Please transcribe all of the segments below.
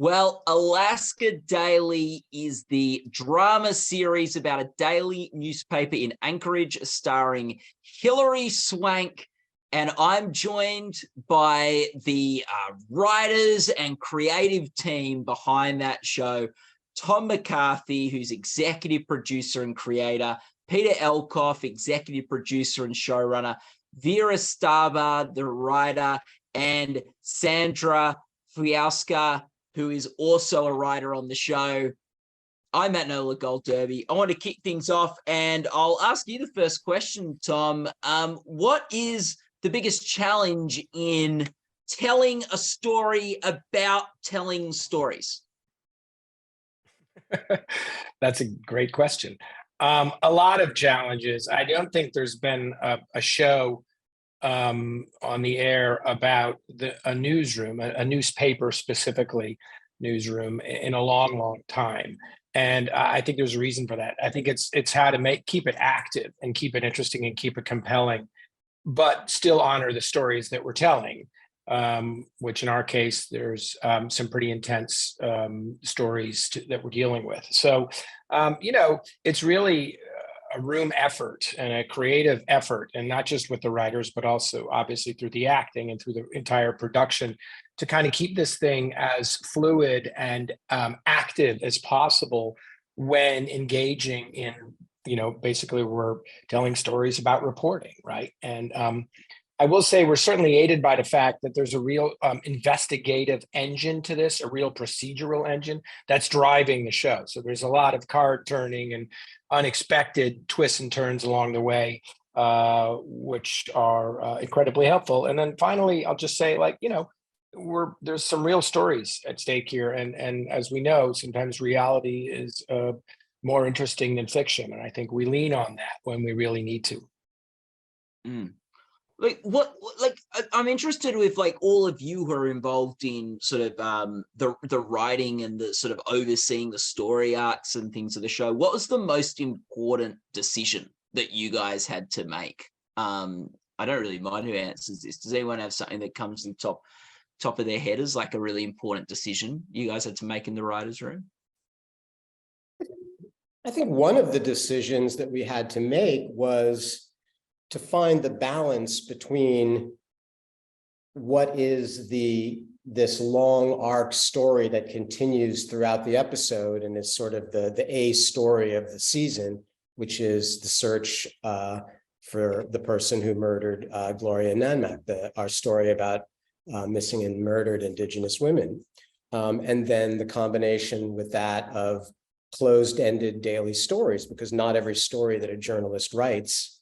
Well, Alaska Daily is the drama series about a daily newspaper in Anchorage starring Hilary Swank. And I'm joined by the writers and creative team behind that show, Tom McCarthy, who's executive producer and creator, Peter Elkoff, executive producer and showrunner, Vera Starbard, the writer, and Sandra Chwialkowska, who is also a writer on the show. I'm at Nola Gold Derby. I want to kick things off, and I'll ask you the first question, Tom. What is the biggest challenge in telling a story about telling stories? That's a great question. A lot of challenges. I don't think there's been a show on the air about a newsroom, a newspaper specifically newsroom, in a long time. And I think there's a reason for that. I think it's how to keep it active and keep it interesting and keep it compelling, but still honor the stories that we're telling, which in our case, there's some pretty intense stories that we're dealing with. So, it's really a room effort and a creative effort, and not just with the writers, but also obviously through the acting and through the entire production, to kind of keep this thing as fluid and active as possible when engaging in, basically we're telling stories about reporting, right? And I will say we're certainly aided by the fact that there's a real investigative engine to this, a real procedural engine that's driving the show. So there's a lot of card turning and unexpected twists and turns along the way, which are incredibly helpful. And then finally, I'll just say, there's some real stories at stake here. And as we know, sometimes reality is more interesting than fiction. And I think we lean on that when we really need to. Mm. I'm interested with all of you who are involved in sort of the writing and the sort of overseeing the story arcs and things of the show. What was the most important decision that you guys had to make? I don't really mind who answers this. Does anyone have something that comes to the top of their head as a really important decision you guys had to make in the writers' room? I think one of the decisions that we had to make was to find the balance between what is this long arc story that continues throughout the episode and is sort of the A story of the season, which is the search for the person who murdered Gloria Nanmak, our story about missing and murdered Indigenous women. And then the combination with that of closed-ended daily stories, because not every story that a journalist writes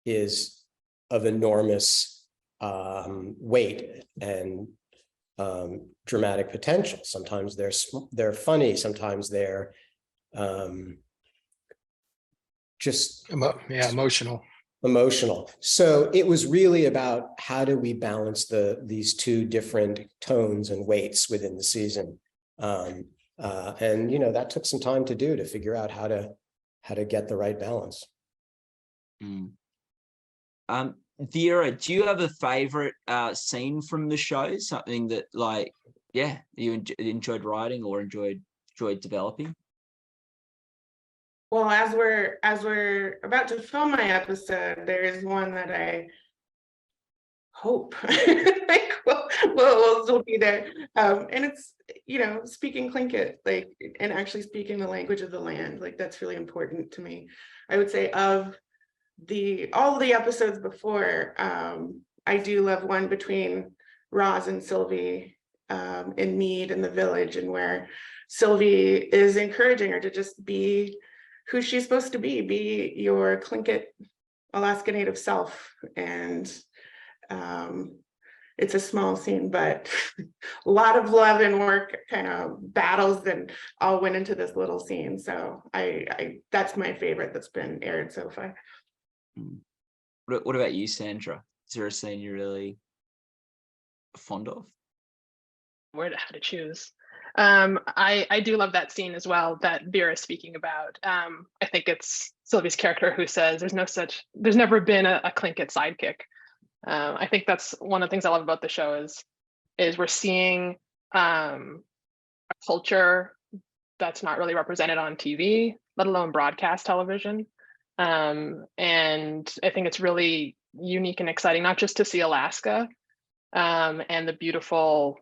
is of enormous weight and dramatic potential. Sometimes they're funny, sometimes they're just emotional. So it was really about how do we balance these two different tones and weights within the season, and that took some time to do, to figure out how to get the right balance. Mm. Vera, do you have a favorite scene from the show? Something that you enjoyed writing or enjoyed developing? Well, as we're about to film my episode, there is one that I hope will still be there, and it's speaking Tlingit, and actually speaking the language of the land. That's really important to me. I would say of all the episodes before, I do love one between Roz and Sylvie in Mead in the village, and where Sylvie is encouraging her to just be who she's supposed to be your Tlingit Alaska Native self. And it's a small scene, but a lot of love and work, kind of battles that all went into this little scene. So I that's my favorite that's been aired so far. What about you, Sandra? Is there a scene you're really fond of? How to choose. I do love that scene as well that Vera is speaking about. I think it's Sylvie's character who says there's never been a Tlingit sidekick. I think that's one of the things I love about the show is we're seeing culture that's not really represented on TV, let alone broadcast television. And I think it's really unique and exciting, not just to see Alaska and the beautiful,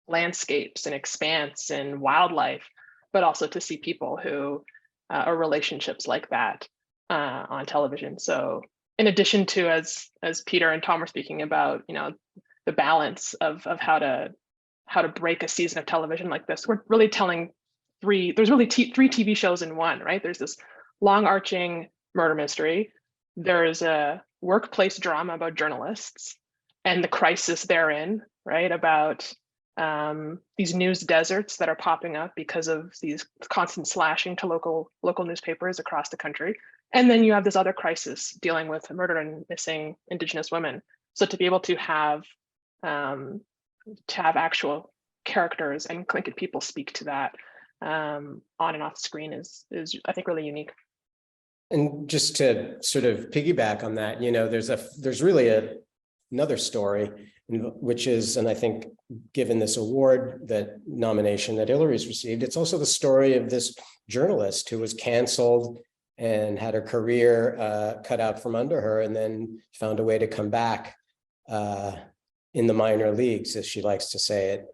landscapes and expanse and wildlife, but also to see people who or relationships like that on television. So in addition to, as Peter and Tom were speaking about, the balance of how to break a season of television like this, we're really telling three TV shows in one, right? There's this long arching murder mystery. There's a workplace drama about journalists and the crisis therein, right? About these news deserts that are popping up because of these constant slashing to local newspapers across the country. And then you have this other crisis dealing with murder and missing Indigenous women. So to be able to have actual characters and Tlingit people speak to that on and off screen is I think really unique. And just to sort of piggyback on that, there's really another story, which is, and I think given this award, that nomination that Hilary's received, it's also the story of this journalist who was canceled and had her career cut out from under her, and then found a way to come back in the minor leagues, as she likes to say it.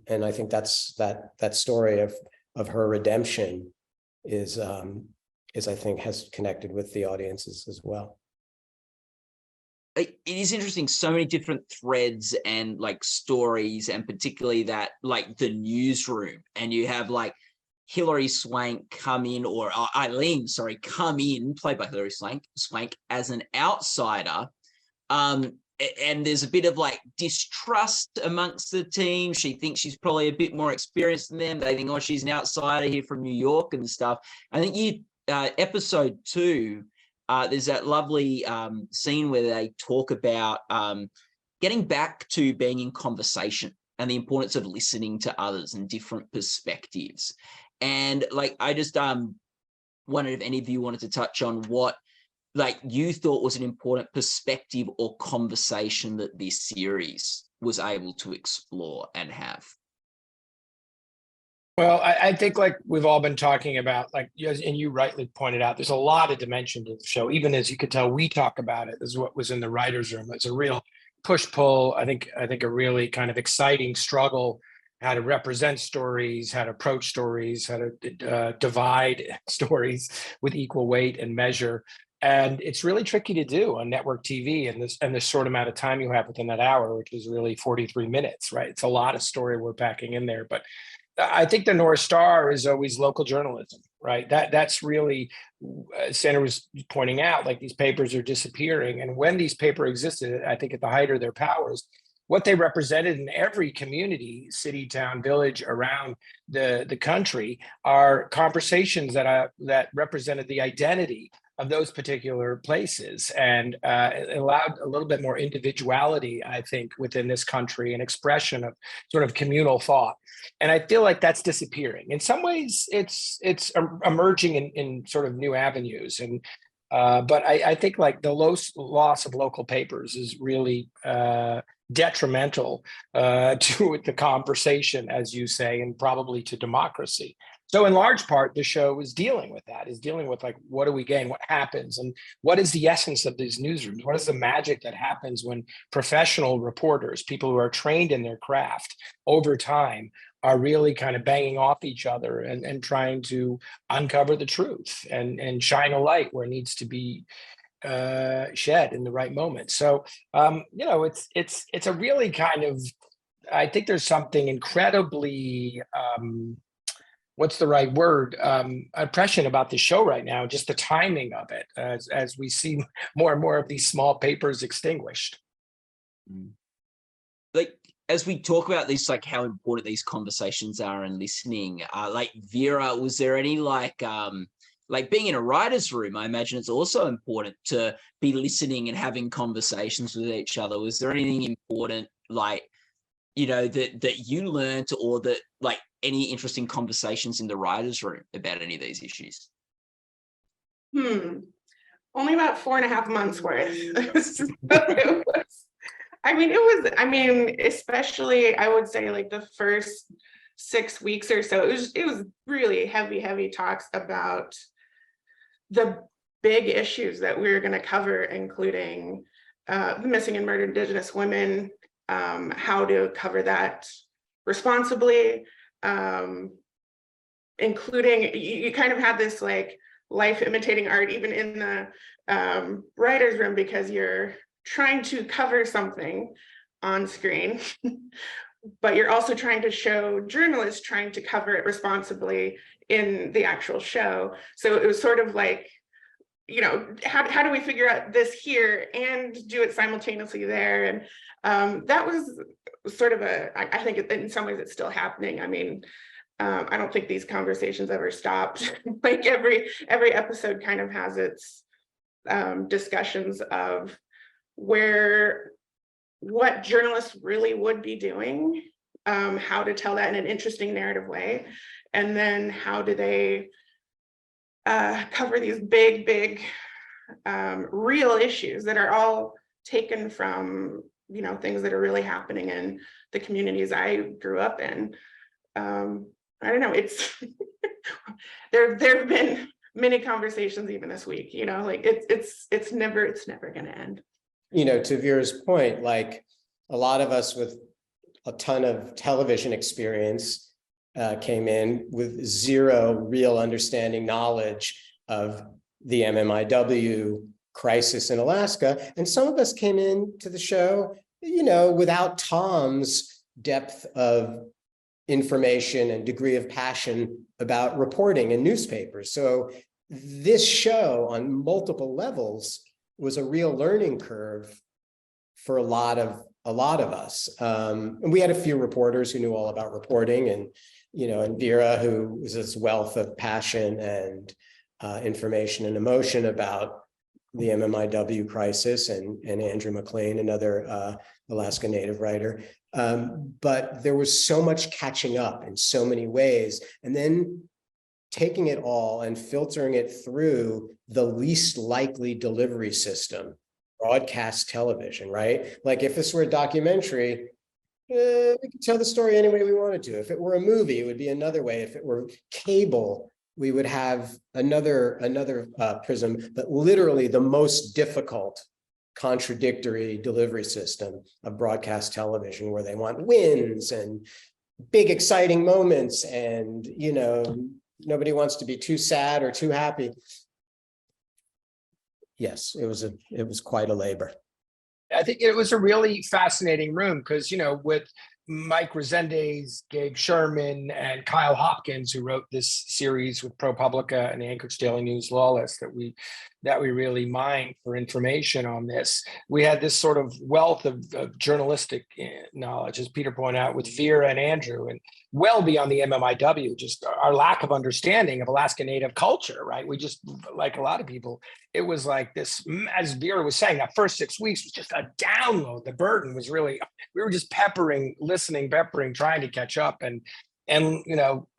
And I think that story of her redemption is I think has connected with the audiences as well. It is interesting, so many different threads and stories, and particularly that the newsroom, and you have Hilary Swank come in, or Eileen, sorry, come in, played by Hilary Swank as an outsider. And there's a bit of distrust amongst the team. She thinks she's probably a bit more experienced than them. They think, oh, she's an outsider here from New York and stuff. I think episode 2, there's that lovely scene where they talk about getting back to being in conversation and the importance of listening to others and different perspectives. And I just wondered if any of you wanted to touch on what you thought was an important perspective or conversation that this series was able to explore and have. Well, I think we've all been talking about, and you rightly pointed out, there's a lot of dimension to the show. Even as you could tell, we talk about it. This is what was in the writer's room. It's a real push-pull. I think a really kind of exciting struggle, how to represent stories, how to approach stories, how to divide stories with equal weight and measure. And it's really tricky to do on network TV and this short amount of time you have within that hour, which is really 43 minutes, right? It's a lot of story we're packing in there. But I think the North Star is always local journalism, right? That's really, Sandra was pointing out, these papers are disappearing. And when these papers existed, I think at the height of their powers, what they represented in every community, city, town, village around the country are conversations that represented the identity of those particular places, and it allowed a little bit more individuality, I think, within this country, and expression of sort of communal thought. And I feel like that's disappearing. In some ways, it's emerging in sort of new avenues. And but I think the loss of local papers is really detrimental to the conversation, as you say, and probably to democracy. So in large part, the show is dealing with that, what do we gain, what happens, and what is the essence of these newsrooms? What is the magic that happens when professional reporters, people who are trained in their craft over time, are really kind of banging off each other and trying to uncover the truth and shine a light where it needs to be shed in the right moment. So, it's a really kind of, I think there's something incredibly, what's the right word, oppression about the show right now, just the timing of it, as we see more and more of these small papers extinguished. As we talk about this, how important these conversations are and listening, Vera, was there any being in a writer's room? I imagine it's also important to be listening and having conversations with each other. Was there anything important, that you learned, or that any interesting conversations in the writer's room about any of these issues? Only about 4.5 months worth. Especially I would say the first 6 weeks or so. It was really heavy talks about the big issues that we're going to cover, including the missing and murdered Indigenous women, how to cover that responsibly, including you kind of had this like life imitating art even in the writer's room, because you're trying to cover something on screen, but you're also trying to show journalists trying to cover it responsibly in the actual show. So it was sort of like, you know, how do we figure out this here and do it simultaneously there? And that was sort of I think in some ways it's still happening. I mean, I don't think these conversations ever stopped. Like every episode kind of has its discussions of what journalists really would be doing, how to tell that in an interesting narrative way, and then how do they cover these big real issues that are all taken from, you know, things that are really happening in the communities I grew up in. I don't know, it's there have been many conversations even this week, you know, like it's never going to end. You know, to Vera's point, like a lot of us with a ton of television experience came in with zero real understanding, knowledge of the MMIW crisis in Alaska. And some of us came into the show, you know, without Tom's depth of information and degree of passion about reporting in newspapers. So this show on multiple levels was a real learning curve for a lot of us. And we had a few reporters who knew all about reporting, and you know, and Vera, who was this wealth of passion and information and emotion about the MMIW crisis, and Andrew McLean, another Alaska Native writer. But there was so much catching up in so many ways, and then taking it all and filtering it through the least likely delivery system, broadcast television, right? Like if this were a documentary, we could tell the story any way we wanted to. If it were a movie, it would be another way. If it were cable, we would have another prism, but literally the most difficult contradictory delivery system of broadcast television, where they want wins and big exciting moments, and you know, nobody wants to be too sad or too happy. Yes, it was quite a labor. I think it was a really fascinating room because, you know, with Mike Resendez, Gabe Sherman, and Kyle Hopkins, who wrote this series with ProPublica and the Anchorage Daily News Lawless that we really mined for information on this. We had this sort of wealth of journalistic knowledge, as Peter pointed out, with Vera and Andrew, and well beyond the MMIW, just our lack of understanding of Alaska Native culture, right? We just, like a lot of people, it was like this, as Vera was saying, that first 6 weeks was just a download. The burden was really, we were just peppering, trying to catch up. And you know,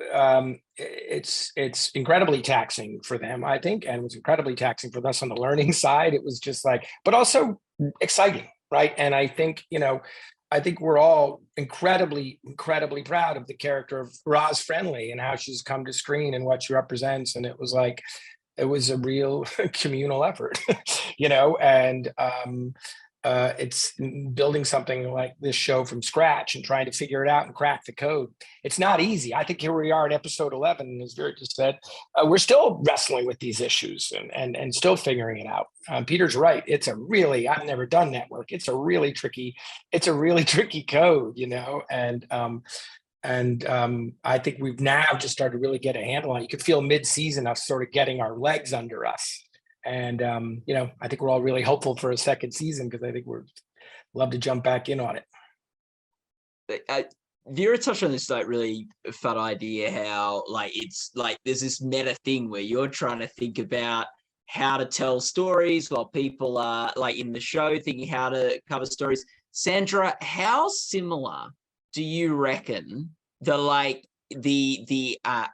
it's incredibly taxing for them, I think, and it was incredibly taxing for us on the learning side. It was just like, but also exciting, right? And I think, you know, I think we're all incredibly proud of the character of Roz Friendly and how she's come to screen and what she represents. And it was like, it was a real communal effort, you know, and it's building something like this show from scratch and trying to figure it out and crack the code. It's not easy. I think here we are in episode 11, as Vera just said, we're still wrestling with these issues and still figuring it out. Peter's right. It's a really, I've never done network. It's a really tricky code, you know, and I think we've now just started to really get a handle on it. You could feel mid-season us sort of getting our legs under us. And, you know, I think we're all really hopeful for a second season because I think we're love to jump back in on it. Vera touched on this like really fun idea, how like it's like there's this meta thing where you're trying to think about how to tell stories while people are like in the show thinking how to cover stories. Sandra, how similar do you reckon the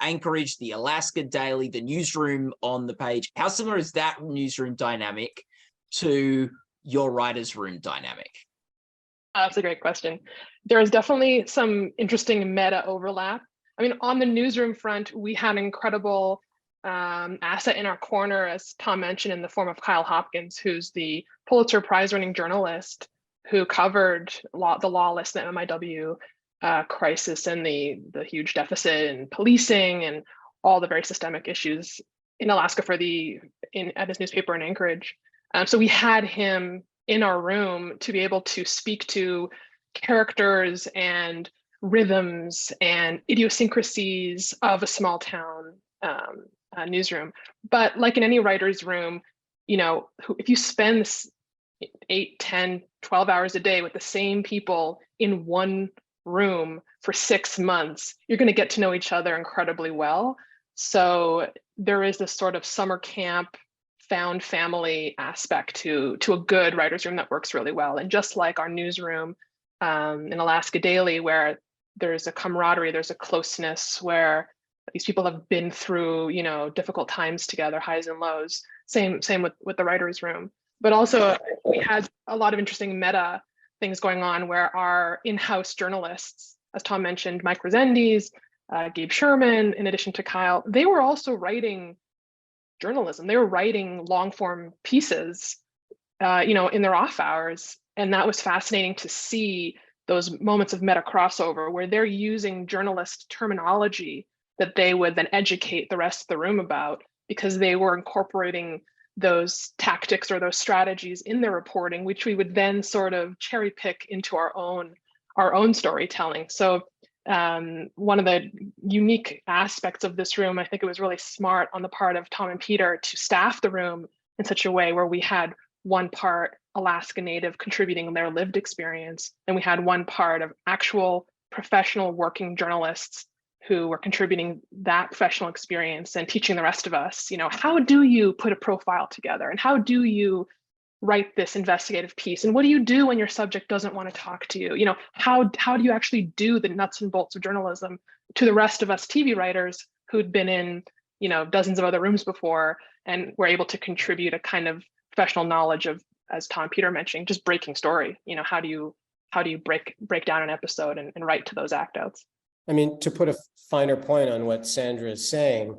Anchorage, the Alaska Daily, the newsroom on the page, how similar is that newsroom dynamic to your writer's room dynamic? That's a great question. There is definitely some interesting meta overlap I mean, on the newsroom front, we had an incredible asset in our corner, as Tom mentioned, in the form of Kyle Hopkins, who's the Pulitzer Prize-winning journalist who covered the lawless, the MIW crisis, and the huge deficit in policing and all the very systemic issues in Alaska at his newspaper in Anchorage. So we had him in our room to be able to speak to characters and rhythms and idiosyncrasies of a small town newsroom. But like in any writer's room, if you spend 8, 10, 12 hours a day with the same people in one room for 6 months, you're going to get to know each other incredibly well. So there is this sort of summer camp, found family aspect to a good writer's room that works really well. And just like our newsroom in Alaska Daily, where there's a camaraderie, there's a closeness, where these people have been through, difficult times together, highs and lows. Same with the writer's room. But also we had a lot of interesting meta things going on where our in-house journalists, as Tom mentioned, Mike Resendiz, Gabe Sherman, in addition to Kyle, they were also writing journalism. They were writing long-form pieces, in their off hours. And that was fascinating to see those moments of meta crossover where they're using journalist terminology that they would then educate the rest of the room about, because they were incorporating those tactics or those strategies in their reporting, which we would then sort of cherry pick into our own storytelling. So one of the unique aspects of this room, I think it was really smart on the part of Tom and Peter to staff the room in such a way where we had one part Alaska Native contributing their lived experience, and we had one part of actual professional working journalists who were contributing that professional experience and teaching the rest of us, how do you put a profile together, and how do you write this investigative piece, and what do you do when your subject doesn't want to talk to you? How do you actually do the nuts and bolts of journalism to the rest of us TV writers who'd been in, dozens of other rooms before and were able to contribute a kind of professional knowledge of, as Tom Peter mentioning, just breaking story. How do you break down an episode and write to those act outs? I mean, to put a finer point on what Sandra is saying,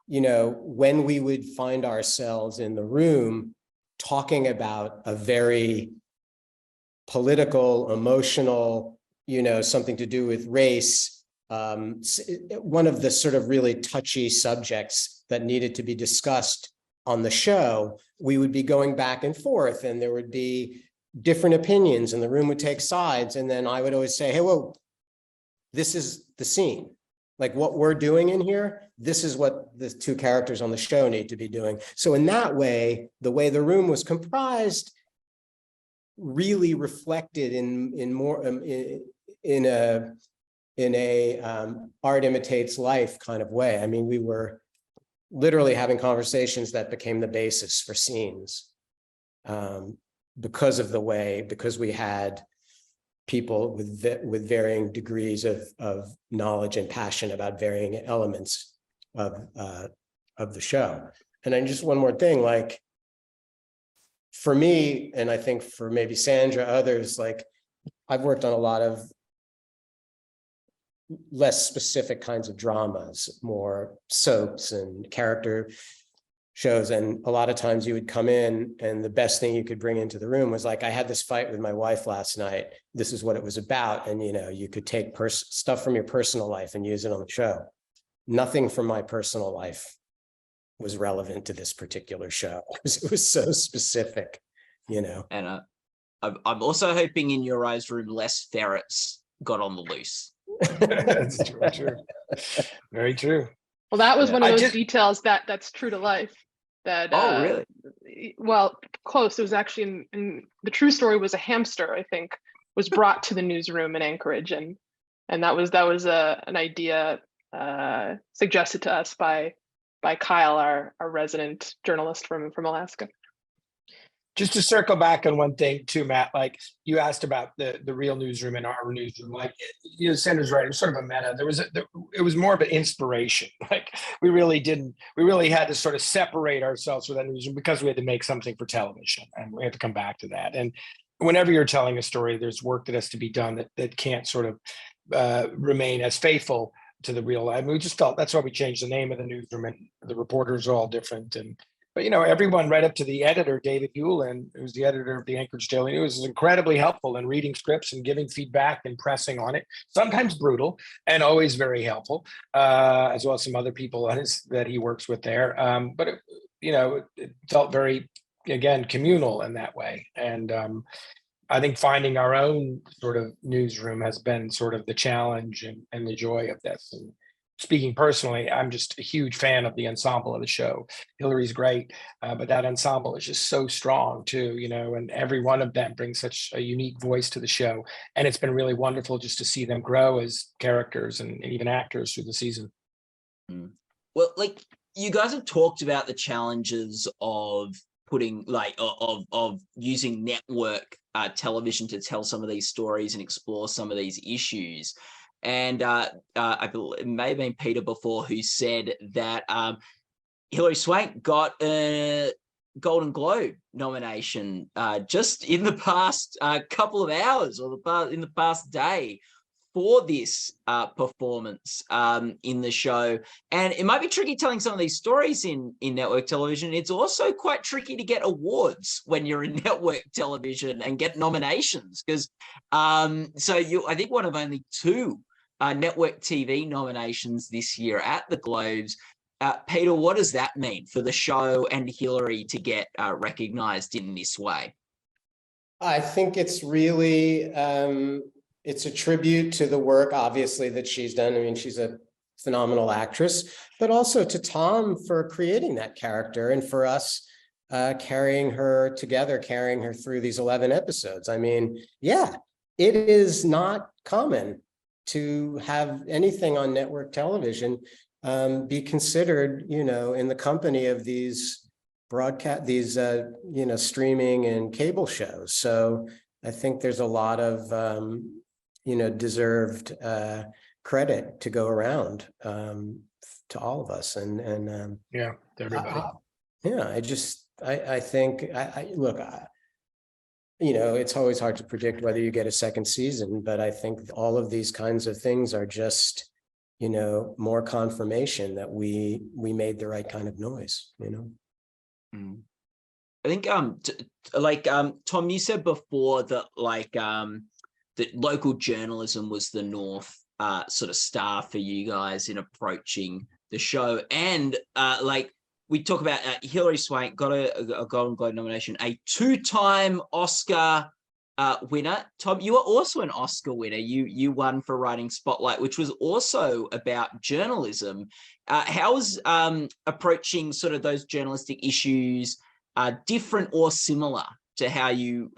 when we would find ourselves in the room talking about a very political, emotional, something to do with race, one of the sort of really touchy subjects that needed to be discussed on the show, we would be going back and forth, and there would be different opinions, and the room would take sides. And then I would always say, hey, whoa, this is the scene. Like what we're doing in here, this is what the two characters on the show need to be doing. So in that way, the way the room was comprised really reflected in a art imitates life kind of way. I mean, we were literally having conversations that became the basis for scenes because we had people with varying degrees of knowledge and passion about varying elements of the show. And then just one more thing, like for me, and I think for maybe Sandra, others, like I've worked on a lot of less specific kinds of dramas, more soaps and character shows. And a lot of times you would come in and the best thing you could bring into the room was like, I had this fight with my wife last night. This is what it was about. And, you could take stuff from your personal life and use it on the show. Nothing from my personal life was relevant to this particular show because it was so specific, And I'm also hoping in your eyes room, less ferrets got on the loose. That's true. Very true. Well, that was one of those details that's true to life. Really? Well, close. It was actually in the true story was a hamster, I think, was brought to the newsroom in Anchorage, and that was an idea suggested to us by Kyle, our resident journalist from Alaska. Just to circle back on one thing too, Matt, like you asked about the real newsroom and our newsroom, like, Sandra's right, it was sort of a meta. It was more of an inspiration. Like we really had to sort of separate ourselves from that newsroom because we had to make something for television, and we had to come back to that. And whenever you're telling a story, there's work that has to be done that can't sort of remain as faithful to the real life. I mean, we just felt that's why we changed the name of the newsroom, and the reporters are all different. But everyone right up to the editor, David Hewlin, who's the editor of the Anchorage Daily News, is incredibly helpful in reading scripts and giving feedback and pressing on it. Sometimes brutal and always very helpful, as well as some other people that he works with there. But it felt very, again, communal in that way. And I think finding our own sort of newsroom has been sort of the challenge and the joy of this. And speaking personally, I'm just a huge fan of the ensemble of the show. Hilary's great, but that ensemble is just so strong too, and every one of them brings such a unique voice to the show. And it's been really wonderful just to see them grow as characters and even actors through the season. Well, you guys have talked about the challenges of putting of using network television to tell some of these stories and explore some of these issues. And I believe it may have been Peter before who said that Hilary Swank got a Golden Globe nomination just in the past couple of hours, or in the past day, for this performance in the show. And it might be tricky telling some of these stories in network television. It's also quite tricky to get awards when you're in network television and get nominations, because I think one of only two network TV nominations this year at the Globes. Peter, what does that mean for the show and Hilary to get recognized in this way? I think it's really, it's a tribute to the work, obviously, that she's done. I mean, she's a phenomenal actress, but also to Tom for creating that character, and for us carrying her through these 11 episodes. I mean, yeah, it is not common to have anything on network television be considered, in the company of these streaming and cable shows. So I think there's a lot of, deserved credit to go around to all of us. And to everybody. I think, look, it's always hard to predict whether you get a second season, but I think all of these kinds of things are just, more confirmation that we made the right kind of noise, I think, Tom, you said before that, that local journalism was the North sort of star for you guys in approaching the show. And we talk about Hilary Swank got a Golden Globe nomination, a two-time Oscar winner. Tom, you were also an Oscar winner. You won for writing Spotlight, which was also about journalism. How was approaching sort of those journalistic issues different or similar to how you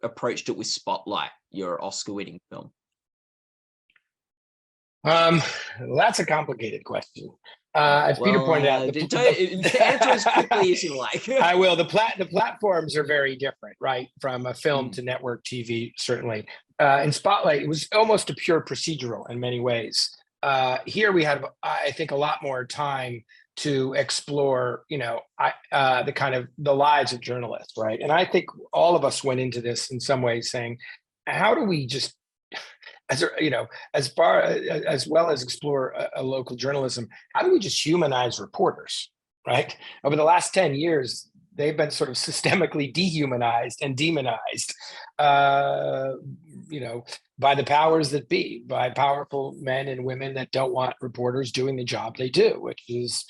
approached it with Spotlight, your Oscar-winning film? That's a complicated question. As Peter pointed out, answer as quickly as you like. I will. The platforms are very different, right? From a film to network TV, certainly. In Spotlight, it was almost a pure procedural in many ways. Here we have, I think, a lot more time to explore, the kind of the lives of journalists, right? And I think all of us went into this in some ways saying, how do we just, as well as explore a local journalism, how do we just humanize reporters, right? Over the last 10 years, they've been sort of systemically dehumanized and demonized, by the powers that be, by powerful men and women that don't want reporters doing the job they do, which is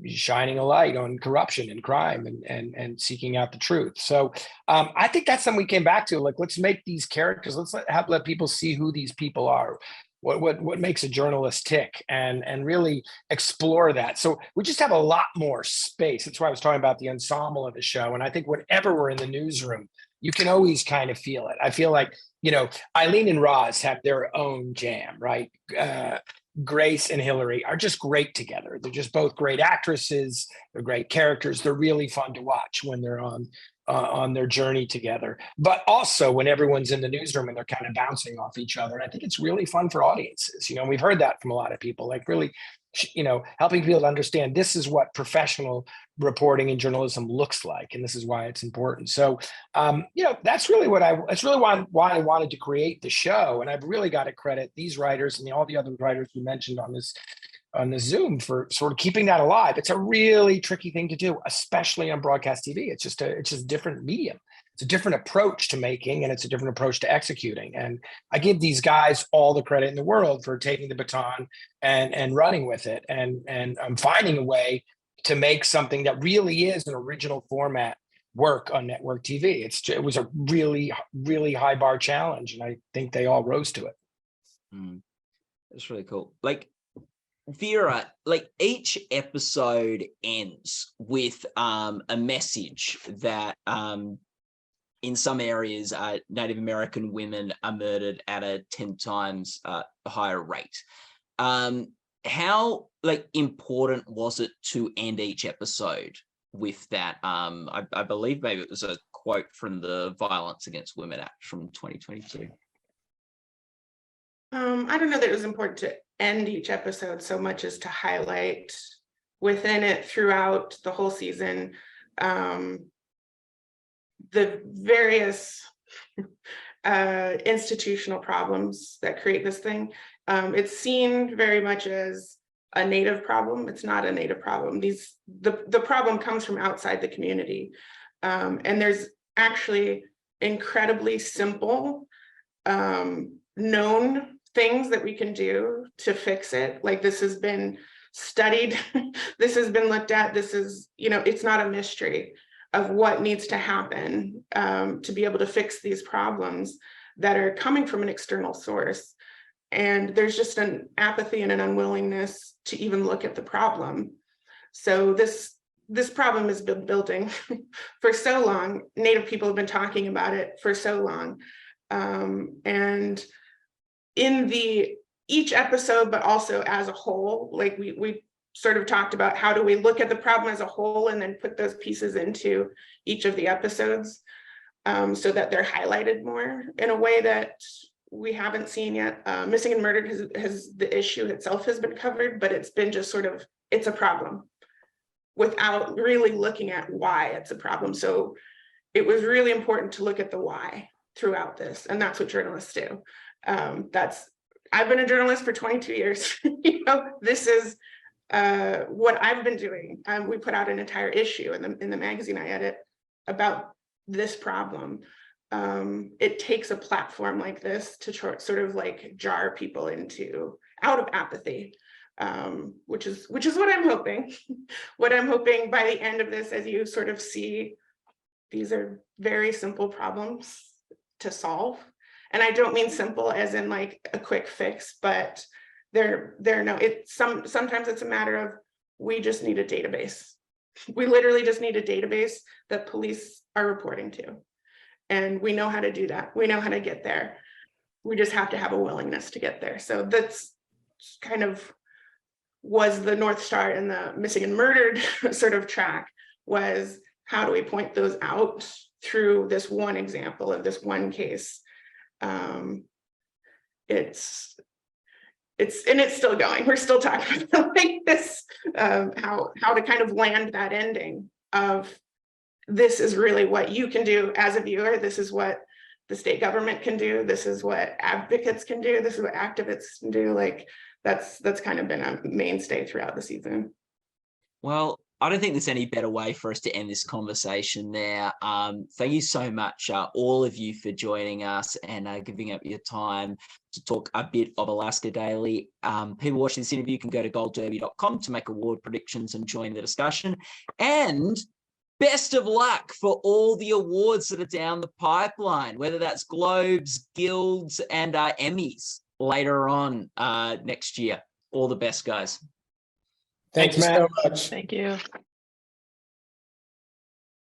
shining a light on corruption and crime and seeking out the truth. So I think that's something we came back to. Let's make these characters. Let's let people see who these people are. What makes a journalist tick, and really explore that. So we just have a lot more space. That's why I was talking about the ensemble of the show. And I think whenever we're in the newsroom, you can always kind of feel it. I feel like, Eileen and Roz have their own jam, right? Grace and Hilary are just great together. They're just both great actresses. They're great characters. They're really fun to watch when they're on their journey together, but also when everyone's in the newsroom and they're kind of bouncing off each other. And I think it's really fun for audiences. We've heard that from a lot of people, really helping people to understand this is what professional reporting and journalism looks like, and this is why it's important. So, that's really why I wanted to create the show, and I've really got to credit these writers and all the other writers you mentioned on this Zoom for sort of keeping that alive. It's a really tricky thing to do, especially on broadcast TV. It's just a different medium. It's a different approach to making, and it's a different approach to executing. And I give these guys all the credit in the world for taking the baton and running with it. And I'm finding a way to make something that really is an original format work on network TV. It was a really, really high bar challenge, and I think they all rose to it. That's really cool. Like, Vera, like, each episode ends with a message that in some areas Native American women are murdered at a 10 times higher rate. How important was it to end each episode with that? I believe maybe it was a quote from the Violence Against Women Act from 2022. I don't know that it was important to end each episode so much as to highlight within it throughout the whole season the various institutional problems that create this thing. It's seen very much as a Native problem. It's not a Native problem. The problem comes from outside the community. And there's actually incredibly simple known things that we can do to fix it. Like, this has been studied, this has been looked at, this is, it's not a mystery of what needs to happen to be able to fix these problems that are coming from an external source. And there's just an apathy and an unwillingness to even look at the problem. So this problem has been building for so long. Native people have been talking about it for so long. And in each episode, but also as a whole, like we sort of talked about, how do we look at the problem as a whole and then put those pieces into each of the episodes so that they're highlighted more in a way that we haven't seen yet. Missing and Murdered has the issue itself has been covered, but it's been just sort of, it's a problem without really looking at why it's a problem. So it was really important to look at the why throughout this, and that's what journalists do. I've been a journalist for 22 years. This is what I've been doing. We put out an entire issue in the magazine I edit about this problem. It takes a platform like this to sort of like jar people out of apathy, which is what I'm hoping. What I'm hoping by the end of this, as you sort of see, these are very simple problems to solve. And I don't mean simple as in like a quick fix, but sometimes it's a matter of, we just need a database. We literally just need a database that police are reporting to. And we know how to do that. We know how to get there. We just have to have a willingness to get there. So that's kind of was the North Star in the Missing and Murdered sort of track, was how do we point those out through this one example of this one case. It's still going. We're still talking about like this, how to kind of land that ending of, this is really what you can do as a viewer. This is what the state government can do. This is what advocates can do. This is what activists can do. Like, that's kind of been a mainstay throughout the season. Well, I don't think there's any better way for us to end this conversation there. Thank you so much, all of you, for joining us and giving up your time to talk a bit of Alaska Daily. People watching this interview can go to goldderby.com to make award predictions and join the discussion. And best of luck for all the awards that are down the pipeline, whether that's Globes, Guilds, and Emmys later on next year. All the best, guys. Thank you so much. Thank you.